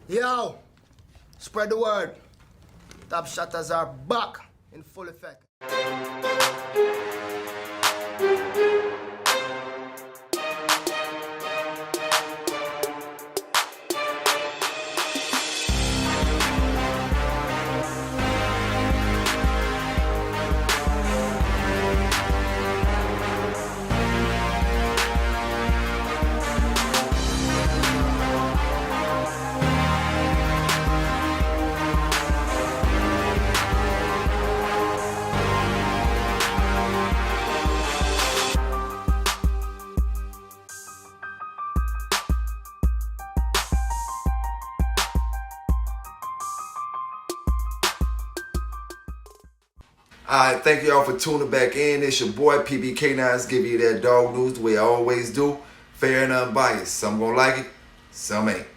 Yo, spread the word. Top Shotters are back in full effect. Alright, thank y'all for tuning back in. It's your boy PB Canines giving you that dog news the way I always do. Fair and unbiased. Some gonna like it, some ain't.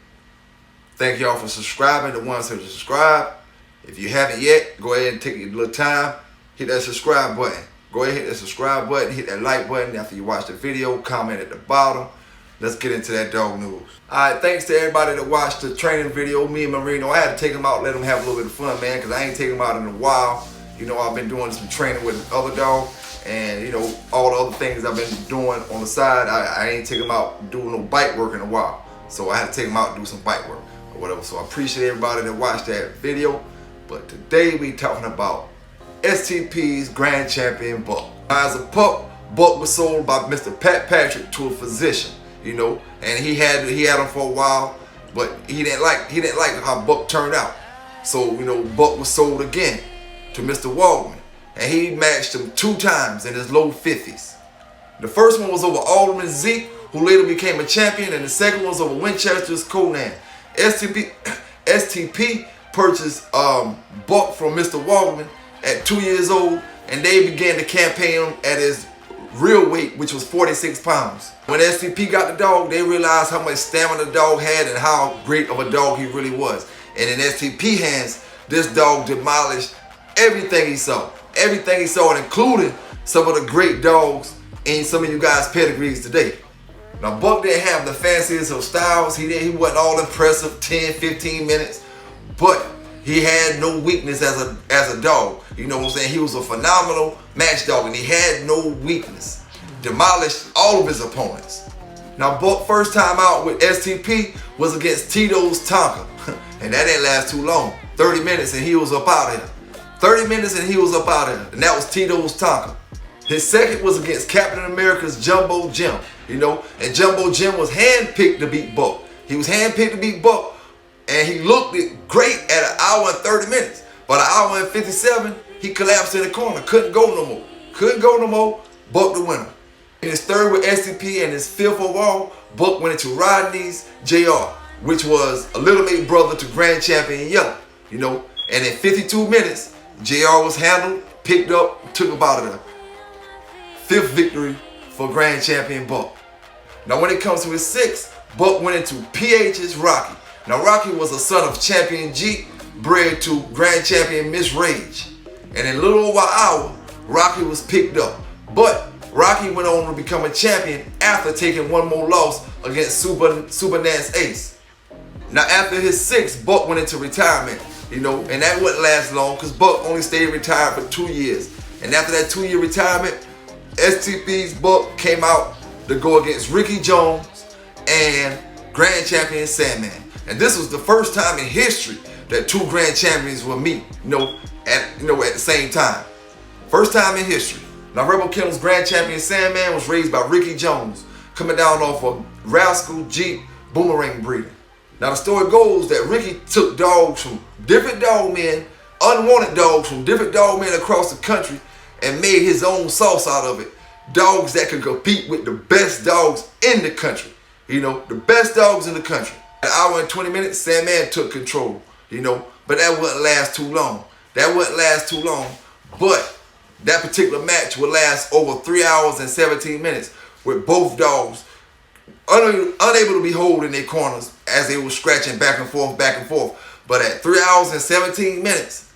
Thank y'all for subscribing, the ones who subscribe. If you haven't yet, go ahead and take your little time. Hit that subscribe button. Go ahead and hit that subscribe button, hit that like button after you watch the video, comment at the bottom. Let's get into that dog news. Alright, thanks to everybody that watched the training video. Me and Marino, I had to take them out, let them have a little bit of fun, man, because I ain't taken them out in a while. You know, I've been doing some training with other dog, and you know, all the other things I've been doing on the side, I ain't taking them out doing no bite work in a while. So I had to take them out and do some bite work or whatever. So I appreciate everybody that watched that video. But today we talking about STP's Grand Champion Buck. As a pup, Buck was sold by Mr. Pat Patrick to a physician, you know, and he had him for a while, but he didn't like how Buck turned out. So, you know, Buck was sold again to Mr. Waldman, and he matched him 2 times in his low 50s. The first one was over Alderman Zeke, who later became a champion, and the second one was over Winchester's Conan. STP purchased Buck from Mr. Waldman at 2 years old, and they began to campaign him at his real weight, which was 46 pounds. When STP got the dog, they realized how much stamina the dog had and how great of a dog he really was. And in STP hands, this dog demolished everything he saw, including some of the great dogs in some of you guys' pedigrees today. Now, Buck didn't have the fanciest of styles. He wasn't all impressive, 10, 15 minutes, but he had no weakness as a dog. You know what I'm saying? He was a phenomenal match dog, and he had no weakness. Demolished all of his opponents. Now, Buck first time out with STP was against Tito's Tonka, and that didn't last too long. 30 minutes and he was up out of here. 30 minutes and he was up out of here, and that was Tito's Tonka. His second was against Captain America's Jumbo Jim, you know, and Jumbo Jim was handpicked to beat Buck. He was handpicked to beat Buck, and he looked great at 1 hour and 30 minutes. But 1 hour and 57, he collapsed in the corner, couldn't go no more. Buck the winner. In his third with STP and his fifth overall, Buck went into Rodney's JR, which was a little mate brother to Grand Champion Yellow, you know, and in 52 minutes, JR was handled, picked up, took about a 5th victory for Grand Champion Buck. Now when it comes to his 6th, Buck went into PH's Rocky. Now Rocky was a son of Champion G, bred to Grand Champion Miss Rage. And in a little over an hour, Rocky was picked up. But Rocky went on to become a champion after taking one more loss against Super Nance Ace. Now after his 6th, Buck went into retirement. You know, and that wouldn't last long because Buck only stayed retired for 2 years. And after that 2-year retirement, STP's Buck came out to go against Ricky Jones and Grand Champion Sandman. And this was the first time in history that 2 Grand Champions would meet, at the same time. First time in history. Now Rebel Kennels Grand Champion Sandman was raised by Ricky Jones, coming down off of Rascal Jeep Boomerang breeding. Now the story goes that Ricky took dogs from different dog men, unwanted dogs from different dog men across the country, and made his own sauce out of it. Dogs that could compete with the best dogs in the country. You know, the best dogs in the country. An hour and 20 minutes, Sandman took control, you know, but that wouldn't last too long. But that particular match would last over 3 hours and 17 minutes with both dogs unable to be held in their corners as they were scratching back and forth. But at 3 hours and 17 minutes,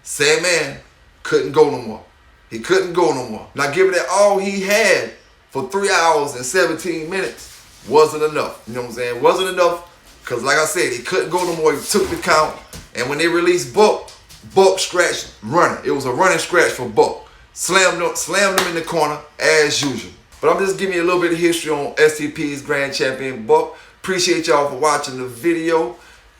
Sandman couldn't go no more. He couldn't go no more. Now, given that all he had for 3 hours and 17 minutes wasn't enough. You know what I'm saying? Wasn't enough Because like I said, he couldn't go no more. He took the count. And when they released Buck, Buck scratched running. It was a running scratch for Buck. Slammed him in the corner as usual. But I'm just giving you a little bit of history on STP's Grand Champion Buck. Appreciate y'all for watching the video.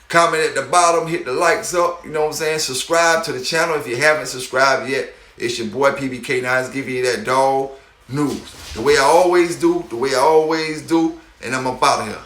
Comment at the bottom, hit the likes up, you know what I'm saying? Subscribe to the channel if you haven't subscribed yet. It's your boy PBK9's giving you that dog news. The way I always do, and I'm up out of here.